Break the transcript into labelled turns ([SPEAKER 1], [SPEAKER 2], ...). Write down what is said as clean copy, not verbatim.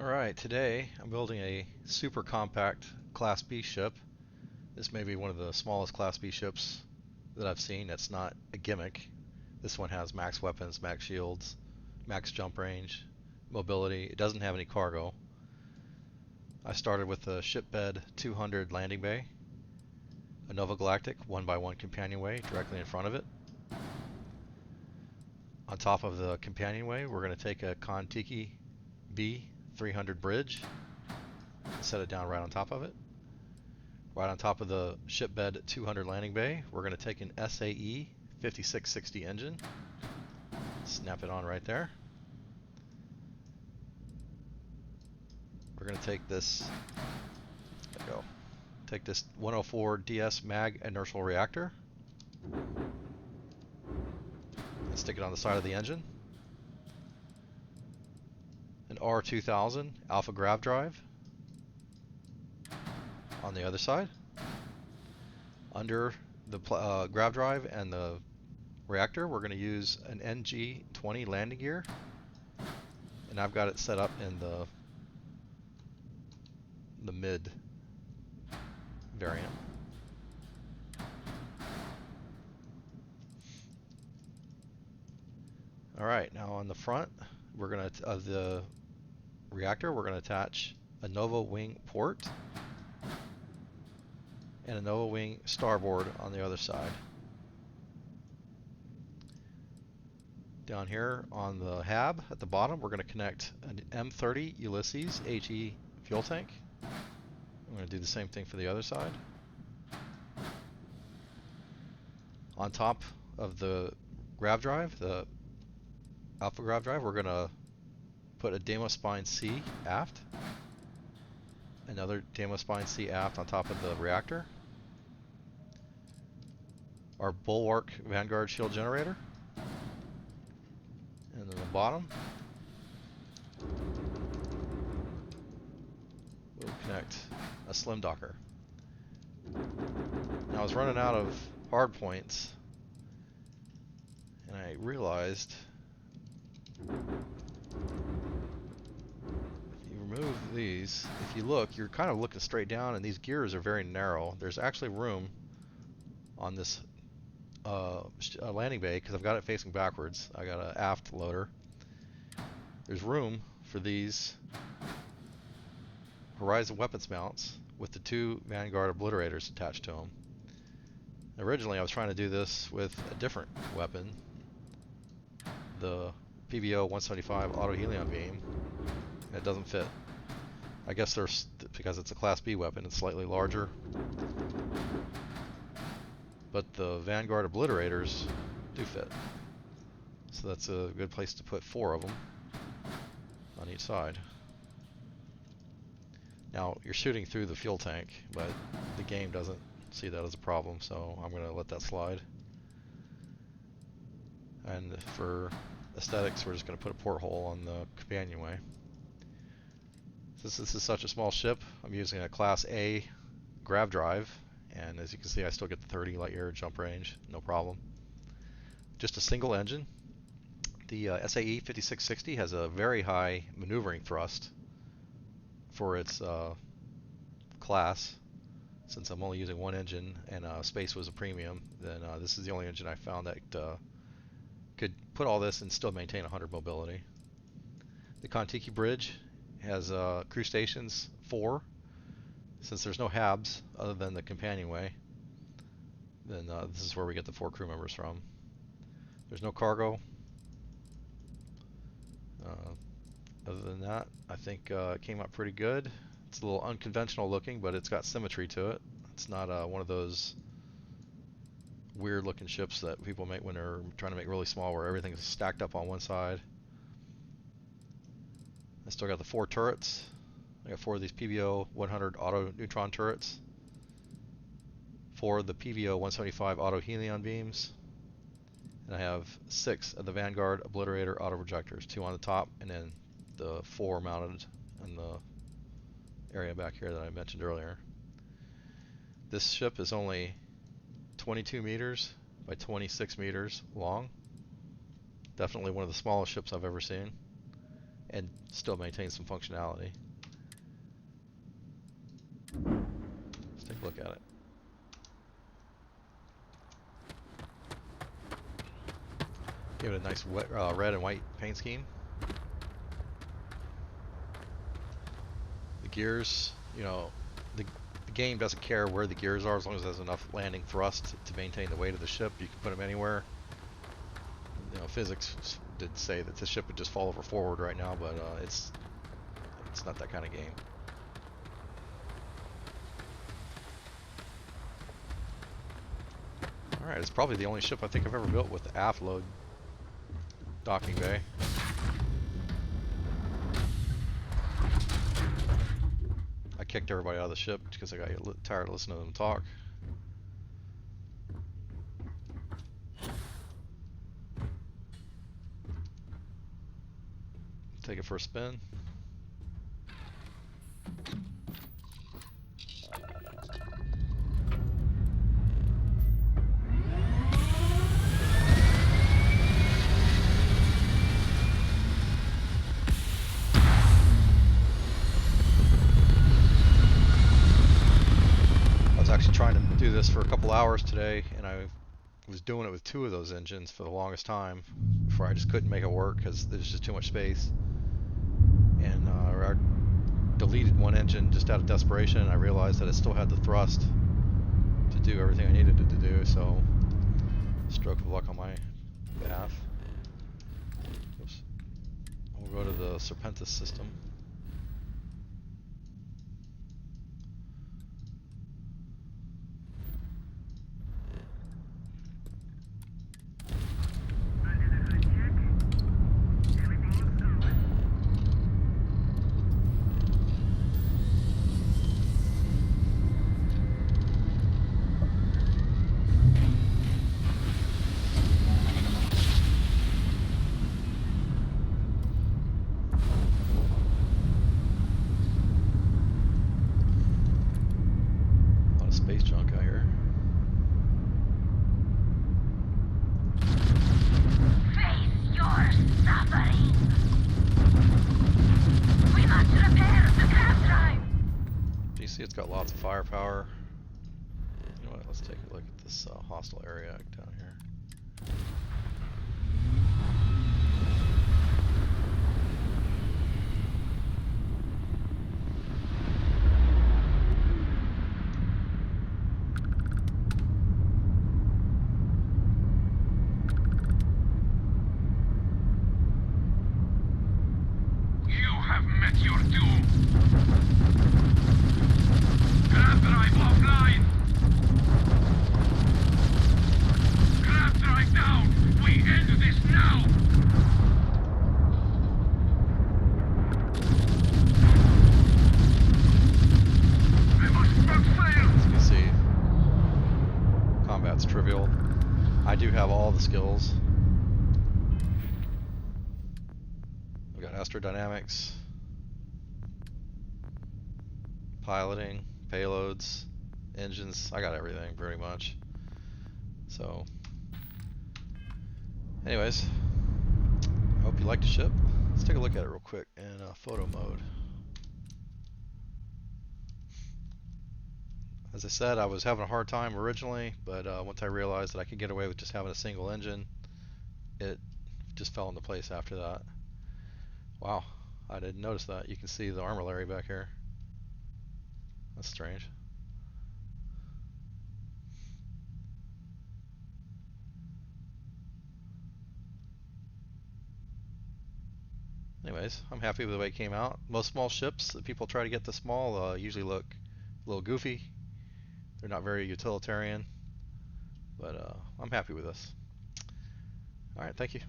[SPEAKER 1] Alright, today I'm building a super compact Class B ship. This may be one of the smallest Class B ships that I've seen. It's not a gimmick. This one has max weapons, max shields, max jump range, mobility. It doesn't have any cargo. I started with a shipbed 200 landing bay, a Nova Galactic 1x1 companionway directly in front of it. On top of the companionway, we're going to take a Kon-Tiki B 300 bridge, set it down right on top of it. Right on top of the shipbed 200 landing bay, we're going to take an SAE 5660 engine, snap it on right there. We're going to take this, take this 104 DS mag inertial reactor and stick it on the side of the engine. An R2000 alpha grav drive on the other side. Under the grav drive and the reactor, we're going to use an NG20 landing gear, and I've got it set up in the mid variant. Alright, now on the front, we're going to of the reactor, we're going to attach a Nova wing port and a Nova wing starboard on the other side. Down here on the hab at the bottom, we're going to connect an M30 Ulysses HE fuel tank. I'm going to do the same thing for the other side. On top of the grav drive, the alpha grav drive, we're going to put a Demo Spine C aft, another Demo Spine C aft on top of the reactor, our Bulwark Vanguard shield generator, and then the bottom we'll connect a slim docker. Now I was running out of hard points, and I realized if you remove these, if you look, you're kind of looking straight down, and these gears are very narrow. There's actually room on this landing bay, because I've got it facing backwards. I got an aft loader. There's room for these Horizon weapons mounts with the two Vanguard obliterators attached to them. Originally I was trying to do this with a different weapon, the PVO 175 auto helion beam. It doesn't fit. I guess there's, because it's a Class B weapon, it's slightly larger. But the Vanguard obliterators do fit. So that's a good place to put 4 of them on each side. Now you're shooting through the fuel tank, but the game doesn't see that as a problem, so I'm going to let that slide. And for aesthetics, we're just going to put a porthole on the companionway. Since this is such a small ship, I'm using a Class A grav drive, and as you can see, I still get the 30 light year jump range, no problem. Just a single engine. The SAE 5660 has a very high maneuvering thrust for its class. Since I'm only using one engine and space was a premium, then this is the only engine I found that could put all this and still maintain 100 mobility. The Kon-Tiki bridge has crew stations 4. Since there's no habs other than the companionway, then this is where we get the 4 crew members from. There's no cargo. Other than that, I think it came out pretty good. It's a little unconventional looking, but it's got symmetry to it. It's not one of those weird looking ships that people make when they're trying to make really small, where everything's stacked up on one side. I still got the 4 turrets. I got 4 of these PVO 100 auto neutron turrets, 4 of the PVO 175 auto helion beams, and I have 6 of the Vanguard obliterator auto projectors, 2 on the top, and then the 4 mounted in the area back here that I mentioned earlier. This ship is only 22 meters by 26 meters long. Definitely one of the smallest ships I've ever seen. and still maintain some functionality. Let's take a look at it. Give it a nice red and white paint scheme. The gears, you know, the game doesn't care where the gears are as long as there's enough landing thrust to maintain the weight of the ship. You can put them anywhere. You know, physics did say that the ship would just fall over forward right now, but it's not that kind of game. Alright, it's probably the only ship I think I've ever built with the aft load docking bay. I kicked everybody out of the ship because I got tired of listening to them talk. Take it for a spin. Trying to do this for a couple hours today, and I was doing it with 2 of those engines for the longest time before I just couldn't make it work because there's just too much space. And I deleted one engine just out of desperation, and I realized that it still had the thrust to do everything I needed it to do, so stroke of luck on my behalf. Oops. We'll go to the Serpentis system. It's got lots of firepower. You know what, let's take a look at this hostile area down here.
[SPEAKER 2] You have met your doom! Grab drive offline! Grab drive down! We end this now! We must not fail!
[SPEAKER 1] As you can see, combat's trivial. I do have all the skills. I've got astrodynamics, piloting, payloads, engines. I got everything pretty much. So anyways, I hope you liked the ship. Let's take a look at it real quick in photo mode. As I said, I was having a hard time originally, but once I realized that I could get away with just having a single engine, it just fell into place after that. Wow, I didn't notice that. You can see the armillary back here. That's strange. Anyways, I'm happy with the way it came out. Most small ships that people try to get to small usually look a little goofy. They're not very utilitarian, but I'm happy with this. Alright, thank you.